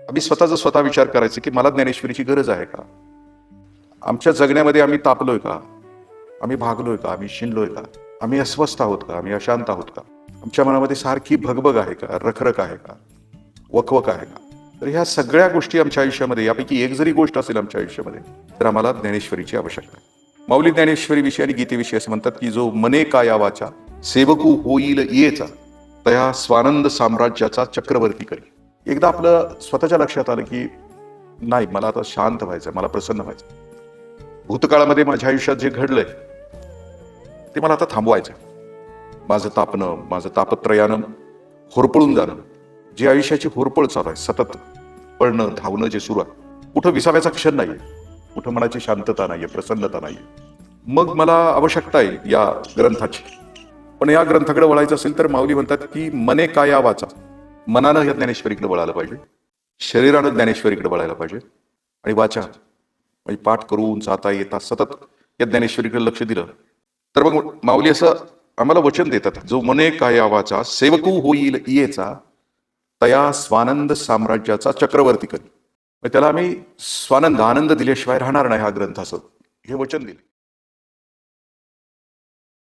आम्ही स्वतःचा स्वतः विचार करायचा की मला ज्ञानेश्वरीची गरज आहे का? आमच्या जगण्यामध्ये आम्ही तापलोय का? आम्ही भागलोय का? आम्ही शिनलोय का? आम्ही अस्वस्थ आहोत का? आम्ही अशांत आहोत का? आमच्या मनामध्ये सारखी भगभग आहे का? रखरख आहे का? वकवक आहे का? तर ह्या सगळ्या गोष्टी आमच्या आयुष्यामध्ये, यापैकी एक जरी गोष्ट असेल आमच्या आयुष्यामध्ये, तर आम्हाला ज्ञानेश्वरीची आवश्यकता आहे. माऊली ज्ञानेश्वरीविषयी आणि गीतेविषयी असं म्हणतात की जो मने काया वाचा सेवकू होईल येचा तया स्वानंद साम्राज्याचा चक्रवर्ती करी. एकदा आपलं स्वतःच्या लक्षात आलं की नाही, मला आता शांत व्हायचं, मला प्रसन्न व्हायचं. भूतकाळामध्ये माझ्या आयुष्यात जे घडलंय ते मला आता थांबवायचं. माझं तापणं, माझं तापत्रयानं होरपळून जाणं, जे आयुष्याची होरपळ चालू आहे, सतत पळणं धावणं जे सुरू आहे, कुठं विसाव्याचा क्षण नाहीये, कुठं मनाची शांतता नाहीये, प्रसन्नता नाहीये. मग मला आवश्यकता आहे या ग्रंथाची. पण या ग्रंथाकडे वळायचं असेल तर माऊली म्हणतात की मने काया वाचा, मनानं या ज्ञानेश्वरीकडे वळायला पाहिजे, शरीरानं ज्ञानेश्वरीकडे वळायला पाहिजे, आणि वाचा म्हणजे पाठ करून जाता येता सतत या ज्ञानेश्वरीकडे लक्ष दिलं तर मग माऊली असं आम्हाला वचन देतात, जो मने काया वाचा सेवकू होईल येचा तया स्वानंद साम्राज्याचा चक्रवर्ती करी. त्याला आम्ही स्वानंद, आनंद दिल्याशिवाय राहणार नाही हा ग्रंथ, असं हे वचन दिले.